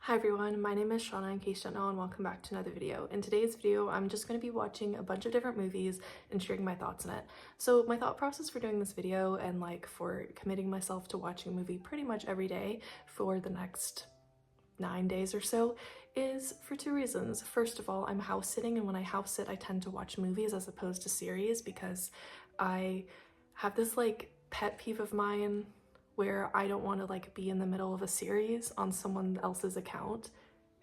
Hi everyone, my name is Shauna in case you don't know, and welcome back to another video. In today's video, I'm just going to be watching a bunch of different movies and sharing my thoughts on it. So my thought process for doing this video and for committing myself to watching a movie pretty much every day for the next 9 days or so is for two reasons. First of all, I'm house sitting, and when I house sit, I tend to watch movies as opposed to series because I have this pet peeve of mine where I don't want to be in the middle of a series on someone else's account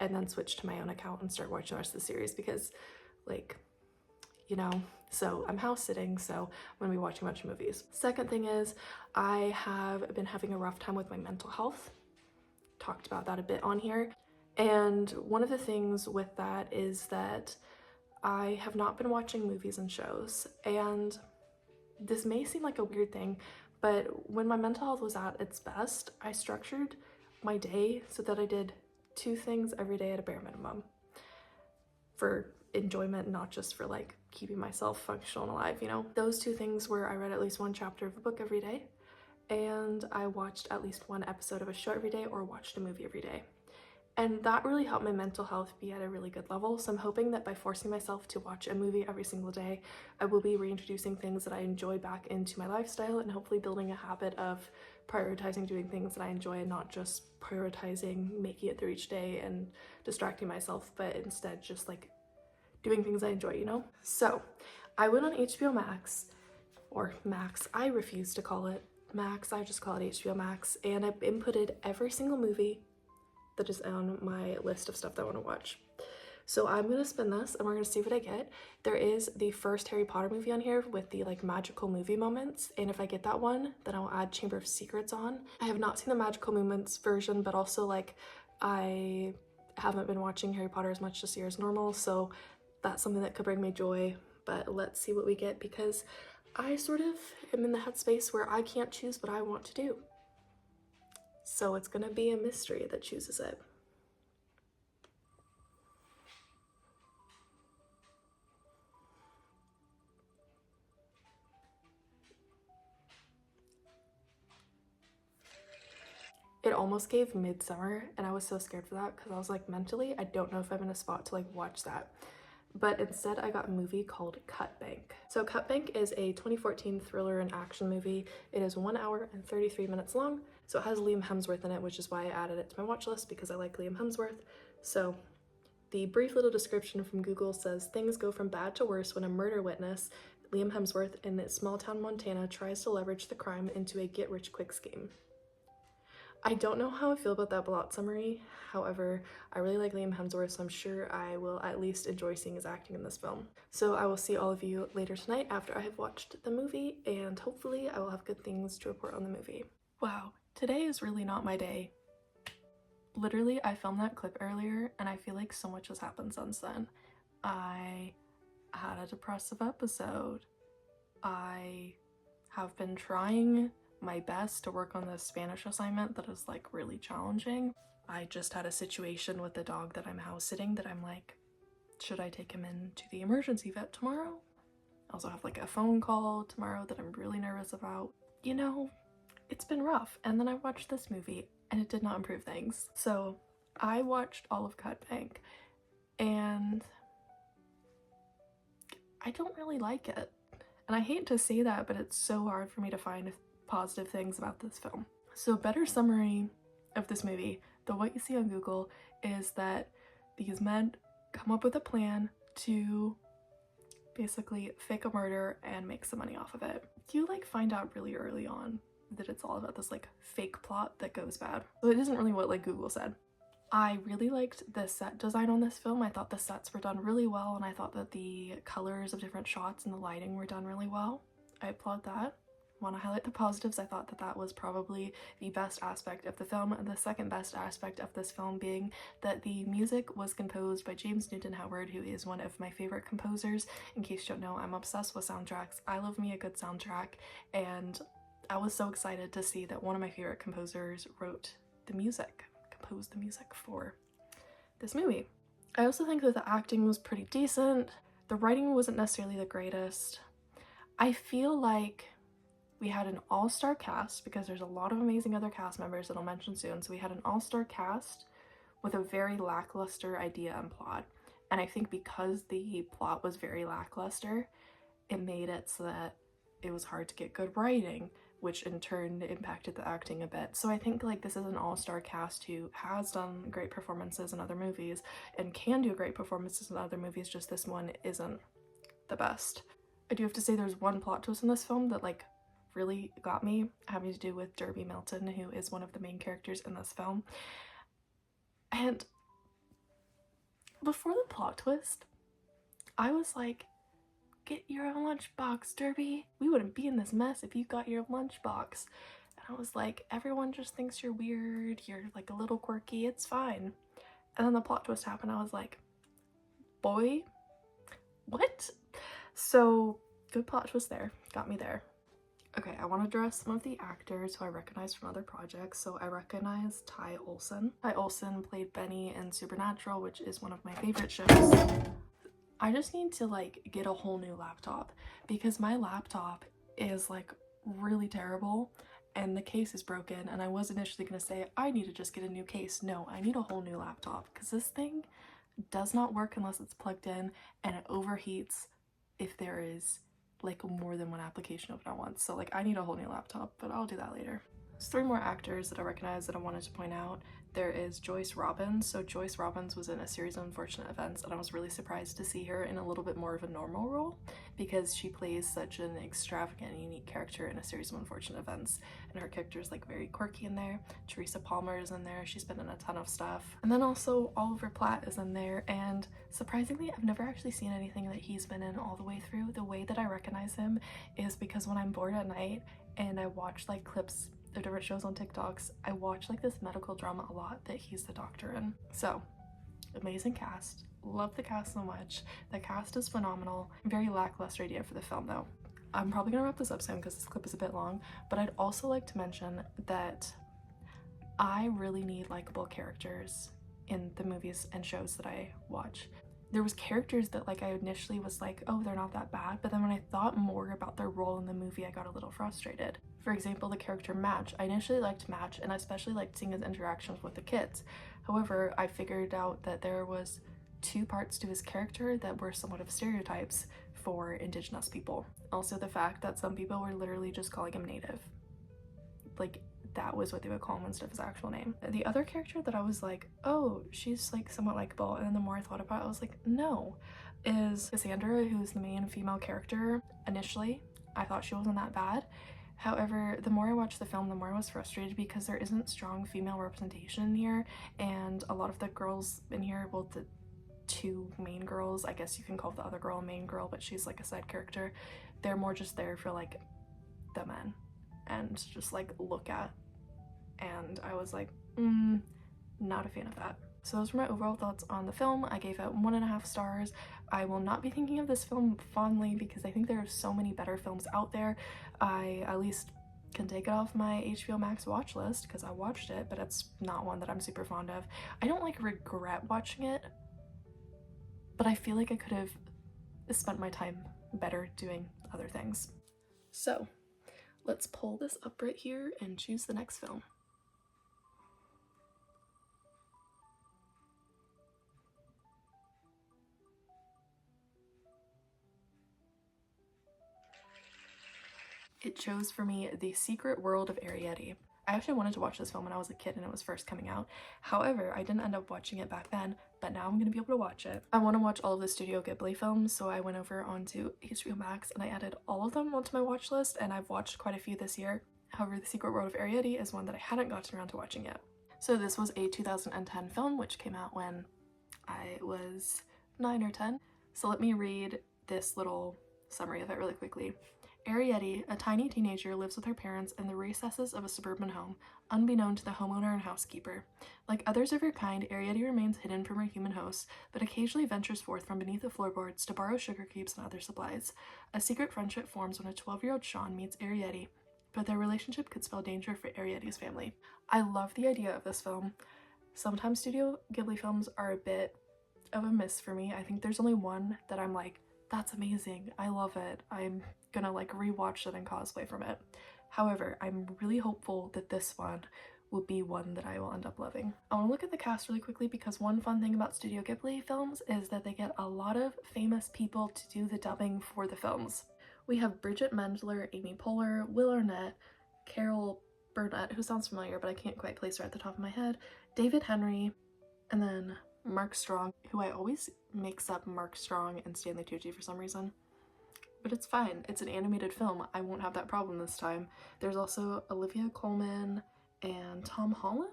and then switch to my own account and start watching the rest of the series because so I'm house sitting, so I'm gonna be watching a bunch of movies. Second thing is I have been having a rough time with my mental health. Talked about that a bit on here. And one of the things with that is that I have not been watching movies and shows, and this may seem like a weird thing, but when my mental health was at its best, I structured my day so that I did 2 things every day at a bare minimum for enjoyment, not just for keeping myself functional and alive, you know? Those 2 things were I read at least 1 chapter of a book every day, and I watched at least 1 episode of a show every day or watched a movie every day. And that really helped my mental health be at a really good level. So I'm hoping that by forcing myself to watch a movie every single day, I will be reintroducing things that I enjoy back into my lifestyle and hopefully building a habit of prioritizing doing things that I enjoy and not just prioritizing making it through each day and distracting myself, but instead just doing things I enjoy, you know? So I went on HBO Max, or Max, I refuse to call it Max, I just call it HBO Max, and I've inputted every single movie that is on my list of stuff that I want to watch. So I'm gonna spin this and we're gonna see what I get. There is the first Harry Potter movie on here with the magical movie moments, and if I get that one, then I'll add Chamber of Secrets on. I have not seen the magical moments version, but also I haven't been watching Harry Potter as much this year as normal, so that's something that could bring me joy. But let's see what we get, because I sort of am in the headspace where I can't choose what I want to do. So it's gonna be a mystery that chooses it. It almost gave Midsummer, and I was so scared for that because I was mentally, I don't know if I'm in a spot to watch that. But instead I got a movie called Cut Bank. So Cut Bank is a 2014 thriller and action movie. It is 1 hour and 33 minutes long. So it has Liam Hemsworth in it, which is why I added it to my watch list, because I like Liam Hemsworth. So the brief little description from Google says, things go from bad to worse when a murder witness, Liam Hemsworth, in small town Montana tries to leverage the crime into a get-rich-quick scheme. I don't know how I feel about that plot summary. However, I really like Liam Hemsworth, so I'm sure I will at least enjoy seeing his acting in this film. So I will see all of you later tonight after I have watched the movie, and hopefully I will have good things to report on the movie. Wow, today is really not my day. Literally, I filmed that clip earlier, and I feel like so much has happened since then. I had a depressive episode. I have been trying my best to work on this Spanish assignment that is really challenging. I just had a situation with the dog that I'm house sitting that I'm should I take him in to the emergency vet tomorrow? I also have a phone call tomorrow that I'm really nervous about. You know, it's been rough. And then I watched this movie and it did not improve things. So I watched all of Cut Bank and I don't really like it. And I hate to say that, but it's so hard for me to find positive things about this film. So a better summary of this movie than what you see on Google is that these men come up with a plan to basically fake a murder and make some money off of it. You find out really early on that it's all about this fake plot that goes bad. So it isn't really what Google said. I really liked the set design on this film. I thought the sets were done really well, and I thought that the colors of different shots and the lighting were done really well. I applaud that. Want to highlight the positives. I thought that that was probably the best aspect of the film, and the second best aspect of this film being that the music was composed by James Newton Howard, who is one of my favorite composers. In case you don't know, I'm obsessed with soundtracks. I love me a good soundtrack, and I was so excited to see that one of my favorite composers composed the music for this movie. I also think that the acting was pretty decent. The writing wasn't necessarily the greatest. I feel like we had an all-star cast, because there's a lot of amazing other cast members that I'll mention soon. So we had an all-star cast with a very lackluster idea and plot. And I think because the plot was very lackluster, it made it so that it was hard to get good writing, which in turn impacted the acting a bit. So I think like this is an all-star cast who has done great performances in other movies and can do great performances in other movies, just this one isn't the best. I do have to say there's one plot twist in this film that like really got me, having to do with Derby Milton, who is one of the main characters in this film. And before the plot twist, I was like, get your own lunchbox, Derby. We wouldn't be in this mess if you got your lunchbox. And I was like, everyone just thinks you're weird, you're like a little quirky, it's fine. And then the plot twist happened. I was like, boy, what? So good plot twist there, got me there. Okay, I want to address some of the actors who I recognize from other projects. So I recognize Ty Olsson. Ty Olsson played Benny in Supernatural, which is one of my favorite shows. I just need to like get a whole new laptop because my laptop is like really terrible and the case is broken, and I was initially going to say I need to just get a new case. No, I need a whole new laptop because this thing does not work unless it's plugged in, and it overheats if there is like more than one application open at once. So like I need a whole new laptop, but I'll do that later. There's three more actors that I recognize that I wanted to point out. There is Joyce Robbins. So Joyce Robbins was in A Series of Unfortunate Events, and I was really surprised to see her in a little bit more of a normal role because she plays such an extravagant and unique character in A Series of Unfortunate Events, and her character is like very quirky in there. Teresa Palmer is in there. She's been in a ton of stuff. And then also Oliver Platt is in there, and surprisingly I've never actually seen anything that he's been in all the way through. The way that I recognize him is because when I'm bored at night and I watch like clips of different shows on TikToks, I watch like this medical drama a lot that he's the doctor in. So amazing cast, love the cast so much. The cast is phenomenal. Very lackluster idea for the film though. I'm probably gonna wrap this up soon because this clip is a bit long, but I'd also like to mention that I really need likable characters in the movies and shows that I watch. There was characters that like I initially was like, oh, they're not that bad, but then when I thought more about their role in the movie, I got a little frustrated. For example, the character Match. I initially liked Match, and I especially liked seeing his interactions with the kids. However, I figured out that there was two parts to his character that were somewhat of stereotypes for Indigenous people. Also the fact that some people were literally just calling him Native. Like, that was what they would call him instead of his actual name. The other character that I was like, oh, she's like somewhat likable, and then the more I thought about it, I was like, no, is Cassandra, who's the main female character. Initially, I thought she wasn't that bad. However, the more I watched the film, the more I was frustrated because there isn't strong female representation in here, and a lot of the girls in here, well, the two main girls, I guess you can call the other girl a main girl, but she's like a side character, they're more just there for like the men and just like look at, and I was like, not a fan of that. So those were my overall thoughts on the film. I gave it 1.5 stars. I will not be thinking of this film fondly because I think there are so many better films out there. I at least can take it off my HBO Max watch list because I watched it, but it's not one that I'm super fond of. I don't like regret watching it, but I feel like I could have spent my time better doing other things. So let's pull this up right here and choose the next film. It chose for me The Secret World of Arrietty. I actually wanted to watch this film when I was a kid and it was first coming out. However, I didn't end up watching it back then, but now I'm going to be able to watch it. I want to watch all of the Studio Ghibli films, so I went over onto HBO Max and I added all of them onto my watch list, and I've watched quite a few this year. However, The Secret World of Arrietty is one that I hadn't gotten around to watching yet. So this was a 2010 film, which came out when I was 9 or 10. So let me read this little summary of it really quickly. Arrietty, a tiny teenager, lives with her parents in the recesses of a suburban home, unbeknown to the homeowner and housekeeper. Like others of her kind, Arrietty remains hidden from her human hosts, but occasionally ventures forth from beneath the floorboards to borrow sugar cubes and other supplies. A secret friendship forms when a 12-year-old Shawn meets Arrietty, but their relationship could spell danger for Arrietty's family. I love the idea of this film. Sometimes Studio Ghibli films are a bit of a miss for me. I think there's only one that I'm like, that's amazing, I love it, I'm gonna like rewatch it and cosplay from it. However, I'm really hopeful that this one will be one that I will end up loving. I want to look at the cast really quickly because one fun thing about Studio Ghibli films is that they get a lot of famous people to do the dubbing for the films. We have Bridget Mendler, Amy Poehler, Will Arnett, Carol Burnett, who sounds familiar but I can't quite place her at the top of my head, David Henry, and then Mark Strong, who I always mix up Mark Strong and Stanley Tucci for some reason. But it's fine, it's an animated film, I won't have that problem this time. There's also Olivia Colman and Tom Holland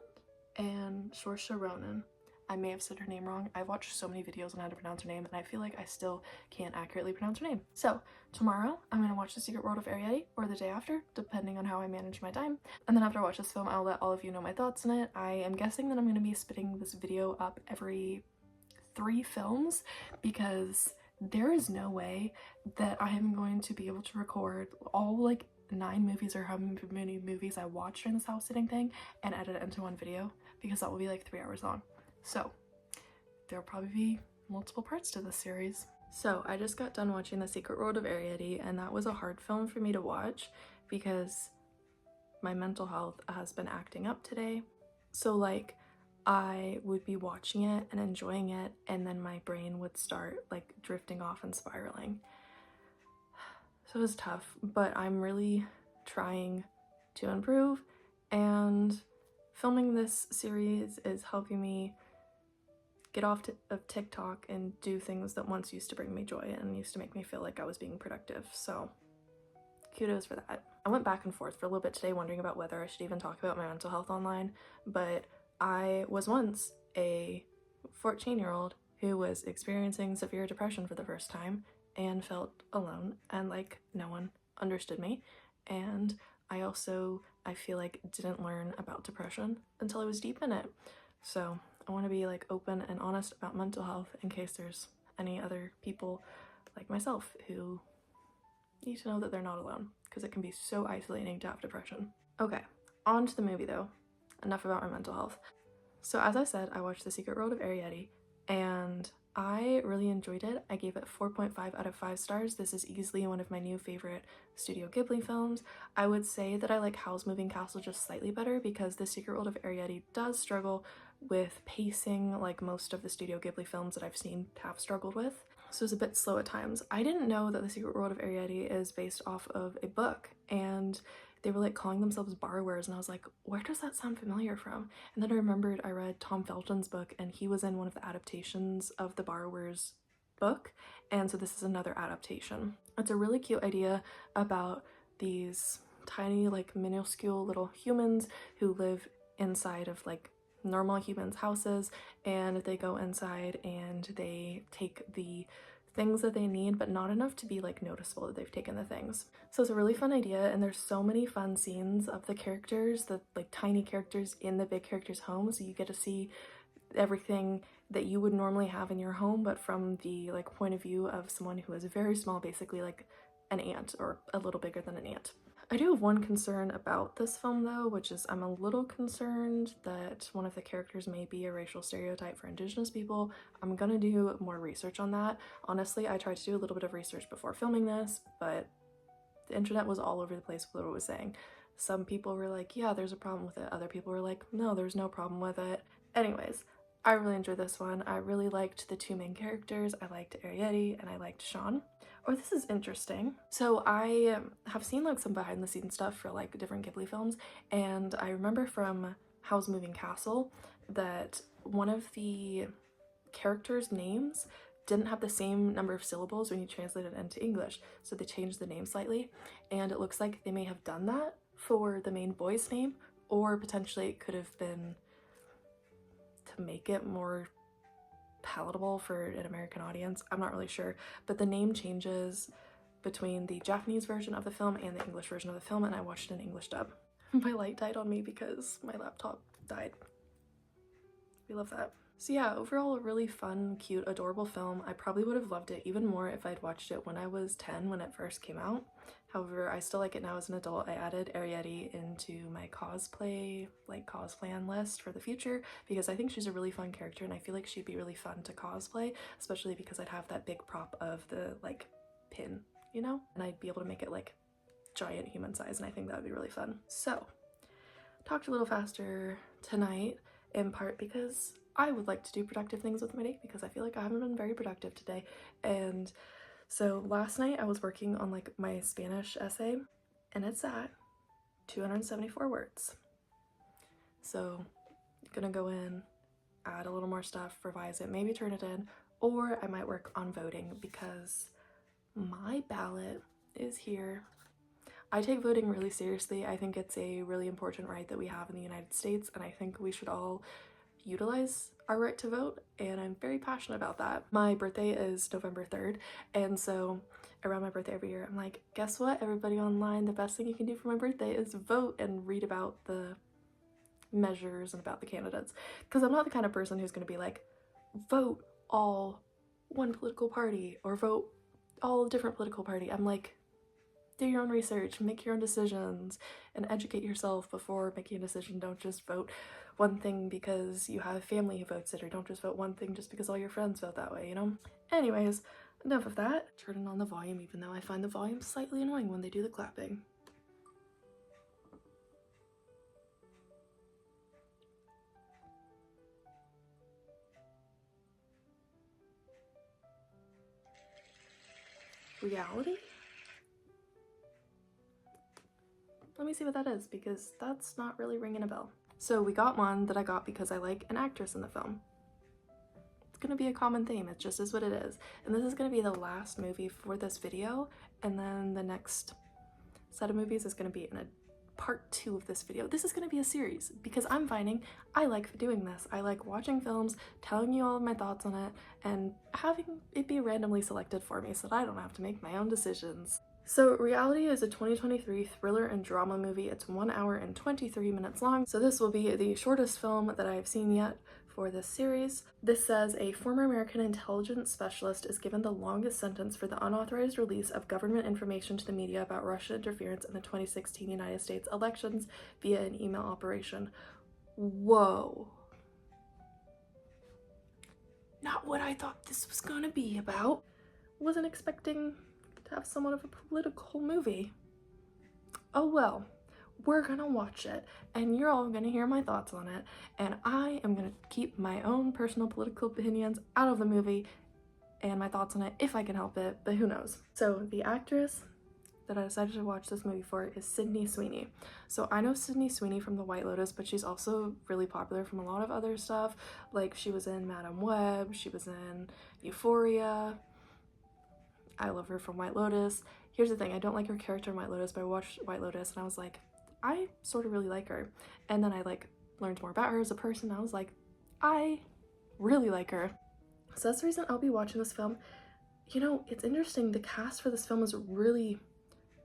and Saoirse Ronan. I may have said her name wrong. I've watched so many videos on how to pronounce her name and I feel like I still can't accurately pronounce her name. So tomorrow I'm going to watch The Secret World of Arrietty, or the day after, depending on how I manage my time. And then after I watch this film, I'll let all of you know my thoughts on it. I am guessing that I'm going to be spitting this video up every 3 films because there is no way that I am going to be able to record all like 9 movies or how many movies I watched during this house sitting thing and edit it into one video, because that will be like 3 hours long. So there'll probably be multiple parts to this series. So I just got done watching The Secret World of Arrietty, and that was a hard film for me to watch because my mental health has been acting up today. So like I would be watching it and enjoying it, and then my brain would start like drifting off and spiraling. So it was tough, but I'm really trying to improve, and filming this series is helping me get off of TikTok and do things that once used to bring me joy and used to make me feel like I was being productive. So kudos for that. I went back and forth for a little bit today wondering about whether I should even talk about my mental health online, but I was once a 14-year-old who was experiencing severe depression for the first time and felt alone and like no one understood me. And I feel like didn't learn about depression until I was deep in it. So I want to be like open and honest about mental health in case there's any other people like myself who need to know that they're not alone, because it can be so isolating to have depression. Okay, on to the movie though. Enough about my mental health. So as I said, I watched The Secret World of Arrietty and I really enjoyed it. I gave it 4.5 out of 5 stars. This is easily one of my new favorite Studio Ghibli films. I would say that I like Howl's Moving Castle just slightly better because The Secret World of Arrietty does struggle with pacing like most of the Studio Ghibli films that I've seen have struggled with. So it's a bit slow at times. I didn't know that The Secret World of Arrietty is based off of a book, and they were like calling themselves borrowers, and I was like, where does that sound familiar from? And then I remembered I read Tom Felton's book and he was in one of the adaptations of the borrowers book, and so this is another adaptation. It's a really cute idea about these tiny like minuscule little humans who live inside of like normal humans' houses, and they go inside and they take the things that they need, but not enough to be like noticeable that they've taken the things. So it's a really fun idea, and there's so many fun scenes of the characters, the like tiny characters in the big characters' home, so you get to see everything that you would normally have in your home, but from the like point of view of someone who is very small, basically like an ant or a little bigger than an ant. I do have one concern about this film though, which is I'm a little concerned that one of the characters may be a racial stereotype for Indigenous people. I'm gonna do more research on that. Honestly, I tried to do a little bit of research before filming this, but the internet was all over the place with what it was saying. Some people were like, yeah, there's a problem with it. Other people were like, no, there's no problem with it. Anyways, I really enjoyed this one. I really liked the 2 main characters. I liked Arrietty and I liked Shawn. Oh, this is interesting. So I have seen like some behind the scenes stuff for like different Ghibli films, and I remember from Howl's Moving Castle that one of the characters' names didn't have the same number of syllables when you translate it into English, so they changed the name slightly, and it looks like they may have done that for the main boy's name, or potentially it could have been to make it more palatable for an American audience. I'm not really sure, but the name changes between the Japanese version of the film and the English version of the film, and I watched an English dub. My light died on me because my laptop died. We love that. So yeah, overall a really fun, cute, adorable film. I probably would have loved it even more if I'd watched it when I was 10 when it first came out. However, I still like it now as an adult. I added Arrietty into my cosplay plan list for the future because I think she's a really fun character and I feel like she'd be really fun to cosplay, especially because I'd have that big prop of the like pin, you know? And I'd be able to make it like giant human size, and I think that would be really fun. So talked a little faster tonight, in part because I would like to do productive things with my day because I feel like I haven't been very productive today. And so last night I was working on like my Spanish essay and it's at 274 words. So I'm gonna go in, add a little more stuff, revise it, maybe turn it in, or I might work on voting because my ballot is here. I take voting really seriously. I think it's a really important right that we have in the United States, and I think we should all utilize our right to vote, and I'm very passionate about that. My birthday is November 3rd, and so around my birthday every year, I'm like, guess what, everybody online, the best thing you can do for my birthday is vote and read about the measures and about the candidates, because I'm not the kind of person who's going to be like, vote all one political party or vote all different political party. I'm like, do your own research, make your own decisions, and educate yourself before making a decision. Don't just vote one thing because you have family who votes it, or don't just vote one thing just because all your friends vote that way, you know? Anyways, enough of that. Turning on the volume, even though I find the volume slightly annoying when they do the clapping. Reality? Let me see what that is, because that's not really ringing a bell. So we got one that I got because I like an actress in the film. It's gonna be a common theme, it just is what it is. And this is gonna be the last movie for this video, and then the next set of movies is gonna be in a part 2 of this video. This is gonna be a series because I'm finding I like doing this. I like watching films, telling you all of my thoughts on it, and having it be randomly selected for me so that I don't have to make my own decisions. So Reality is a 2023 thriller and drama movie. It's 1 hour and 23 minutes long, so this will be the shortest film that I have seen yet for this series. This says a former American intelligence specialist is given the longest sentence for the unauthorized release of government information to the media about Russian interference in the 2016 United States elections via an email operation. Whoa. Not what I thought this was gonna be about. Wasn't expecting to have somewhat of a political movie. Oh well, we're gonna watch it and you're all gonna hear my thoughts on it, and I am gonna keep my own personal political opinions out of the movie and my thoughts on it if I can help it, but who knows. So the actress that I decided to watch this movie for is Sydney Sweeney. So I know Sydney Sweeney from The White Lotus, but she's also really popular from a lot of other stuff. Like she was in Madam Web, she was in Euphoria. I love her from White Lotus. Here's the thing, I don't like her character in White Lotus, but I watched White Lotus and I was like, I sort of really like her. And then I like learned more about her as a person. I was like, I really like her. So that's the reason I'll be watching this film. You know, it's interesting, the cast for this film is really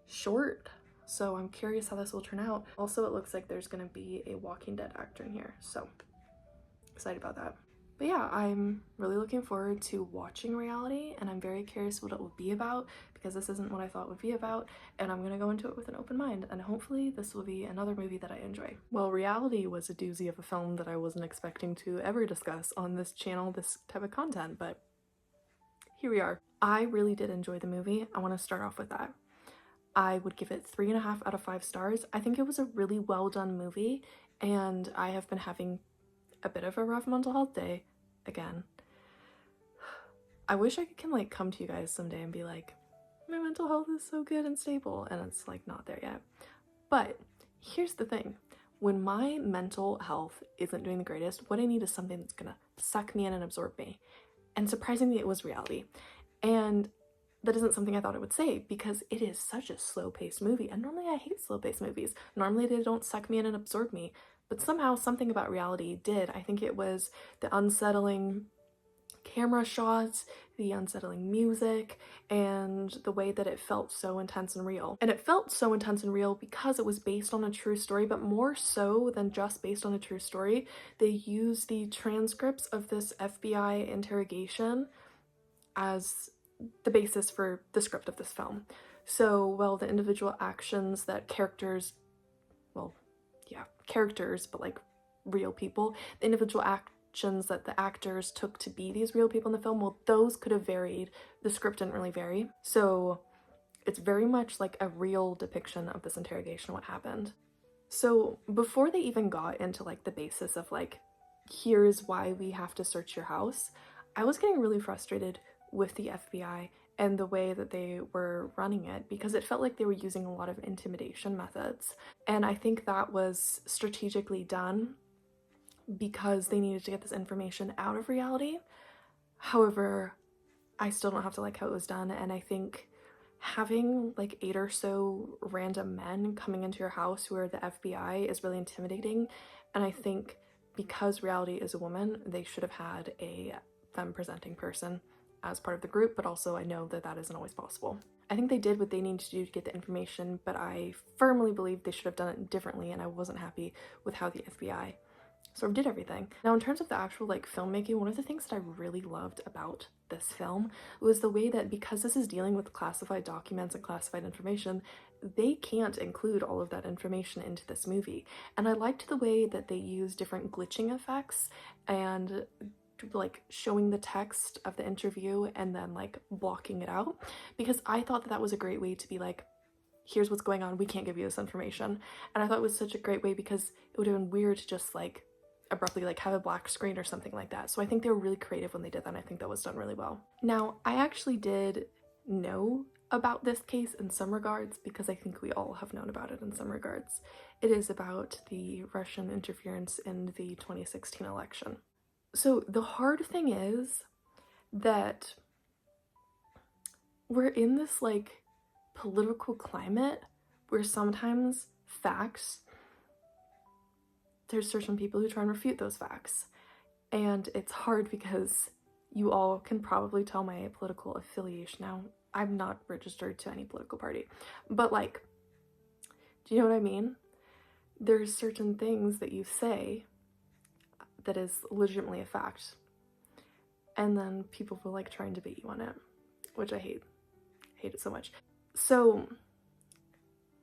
short, so I'm curious how this will turn out. Also, it looks like there's gonna be a Walking Dead actor in here, so excited about that. But yeah, I'm really looking forward to watching Reality, and I'm very curious what it will be about because this isn't what I thought it would be about, and I'm gonna go into it with an open mind, and hopefully this will be another movie that I enjoy. Well, Reality was a doozy of a film that I wasn't expecting to ever discuss on this channel, this type of content, but here we are. I really did enjoy the movie. I want to start off with that. I would give it 3.5 out of 5 stars. I think it was a really well done movie, and I have been having a bit of a rough mental health day again. I wish I can like come to you guys someday and be like, my mental health is so good and stable, and it's like not there yet. But here's the thing, when my mental health isn't doing the greatest, what I need is something that's gonna suck me in and absorb me. And surprisingly, it was Reality. And that isn't something I thought I would say because it is such a slow-paced movie, and normally I hate slow-paced movies. Normally they don't suck me in and absorb me, but somehow something about Reality did. I think it was the unsettling camera shots, the unsettling music, and the way that it felt so intense and real. And it felt so intense and real because it was based on a true story, but more so than just based on a true story, they used the transcripts of this FBI interrogation as the basis for the script of this film. So, well, the individual actions that characters, well, yeah, characters, but like real people, the individual actions that the actors took to be these real people in the film, well, those could have varied. The script didn't really vary. So it's very much like a real depiction of this interrogation, what happened. So before they even got into like the basis of like, here's why we have to search your house, I was getting really frustrated with the FBI and the way that they were running it, because it felt like they were using a lot of intimidation methods. And I think that was strategically done because they needed to get this information out of reality. However, I still don't have to like how it was done, and I think having like 8 or so random men coming into your house who are the FBI is really intimidating. And I think because reality is a woman, they should have had a femme presenting person as part of the group, but also I know that that isn't always possible. I think they did what they needed to do to get the information, but I firmly believe they should have done it differently, and I wasn't happy with how the FBI sort of did everything. Now, in terms of the actual like filmmaking, one of the things that I really loved about this film was the way that, because this is dealing with classified documents and classified information, they can't include all of that information into this movie. And I liked the way that they use different glitching effects and like showing the text of the interview and then like blocking it out, because I thought that that was a great way to be like, here's what's going on, we can't give you this information. And I thought it was such a great way, because it would have been weird to just like abruptly like have a black screen or something like that. So I think they were really creative when they did that, and I think that was done really well. Now, I actually did know about this case in some regards, because I think we all have known about it in some regards. It is about the Russian interference in the 2016 election. So the hard thing is that we're in this like political climate where sometimes facts, there's certain people who try and refute those facts. And it's hard because you all can probably tell my political affiliation now. I'm not registered to any political party, but like, do you know what I mean? There's certain things that you say that is legitimately a fact, and then people will like try and debate you on it, which I hate it so much. So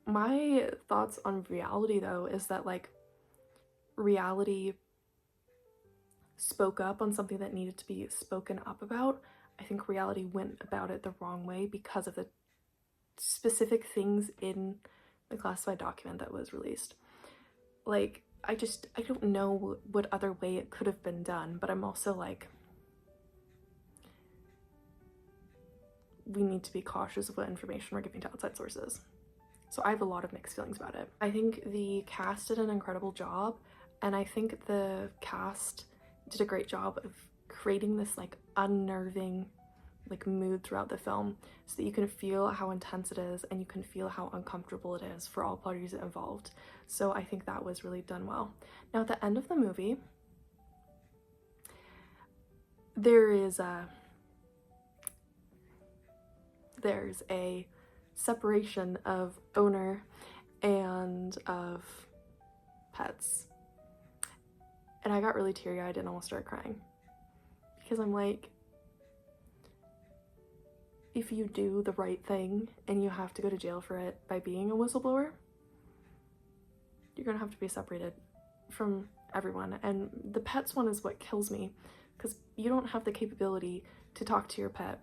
my thoughts on reality though is that like reality spoke up on something that needed to be spoken up about. I think reality went about it the wrong way because of the specific things in the classified document that was released. Like, I don't know what other way it could have been done, but I'm also like, we need to be cautious of what information we're giving to outside sources. So I have a lot of mixed feelings about it. I think the cast did an incredible job, and I think the cast did a great job of creating this like unnerving like mood throughout the film, so that you can feel how intense it is and you can feel how uncomfortable it is for all parties involved. So I think that was really done well. Now at the end of the movie, there's a separation of owner and of pets. And I got really teary-eyed and almost started crying, because I'm like, if you do the right thing and you have to go to jail for it by being a whistleblower, you're gonna have to be separated from everyone. And the pets one is what kills me, because you don't have the capability to talk to your pet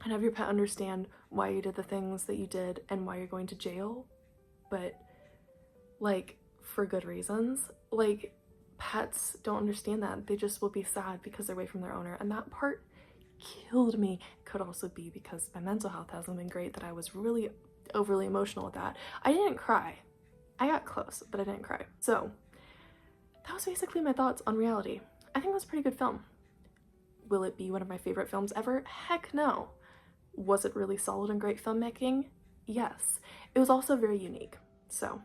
and have your pet understand why you did the things that you did and why you're going to jail, but like for good reasons. Like, pets don't understand that. They just will be sad because they're away from their owner, and that part killed me. It could also be because my mental health hasn't been great that I was really overly emotional with that. I didn't cry. I got close, but I didn't cry. So that was basically my thoughts on Reality. I think it was a pretty good film. Will it be one of my favorite films ever? Heck no. Was it really solid and great filmmaking? Yes. It was also very unique. So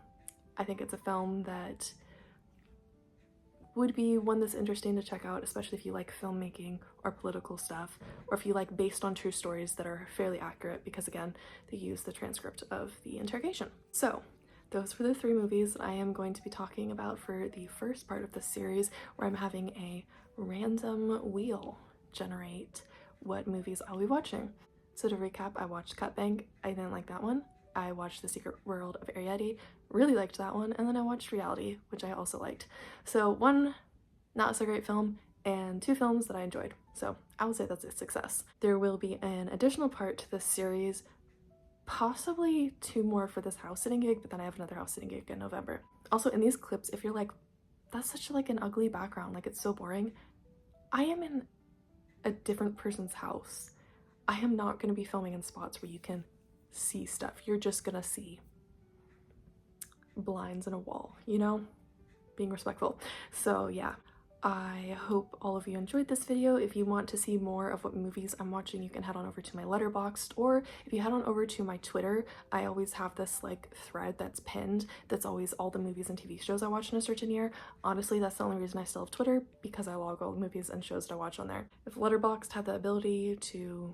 I think it's a film that would be one that's interesting to check out, especially if you like filmmaking or political stuff, or if you like based on true stories that are fairly accurate, because again, they use the transcript of the interrogation. So those were the 3 movies I am going to be talking about for the first part of this series, where I'm having a random wheel generate what movies I'll be watching. So to recap, I watched Cut Bank. I didn't like that one. I watched The Secret World of Ariadne, really liked that one, and then I watched Reality, which I also liked. So 1 not so great film and 2 films that I enjoyed. So I would say that's a success. There will be an additional part to this series, possibly 2 more for this house sitting gig, but then I have another house sitting gig in November. Also, in these clips, if you're like, that's such like an ugly background, like it's so boring, I am in a different person's house. I am not going to be filming in spots where you can see stuff. You're just gonna see blinds and a wall, you know? Being respectful. So yeah, I hope all of you enjoyed this video. If you want to see more of what movies I'm watching, you can head on over to my Letterboxd, or if you head on over to my Twitter, I always have this like thread that's pinned that's always all the movies and TV shows I watch in a certain year. Honestly, that's the only reason I still have Twitter, because I log all the movies and shows that I watch on there. If Letterboxd had the ability to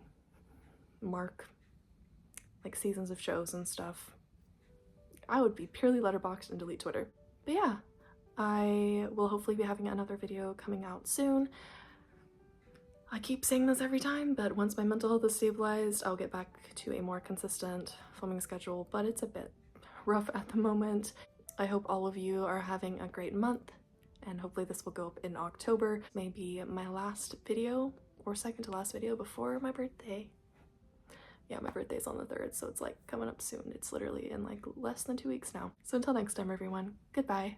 mark like seasons of shows and stuff, I would be purely Letterboxd and delete Twitter. But yeah, I will hopefully be having another video coming out soon. I keep saying this every time, but once my mental health is stabilized, I'll get back to a more consistent filming schedule, but it's a bit rough at the moment. I hope all of you are having a great month, and hopefully this will go up in October, maybe my last video or second to last video before my birthday. Yeah, my birthday's on the 3rd, so it's like coming up soon. It's literally in like less than 2 weeks now. So until next time, everyone, goodbye.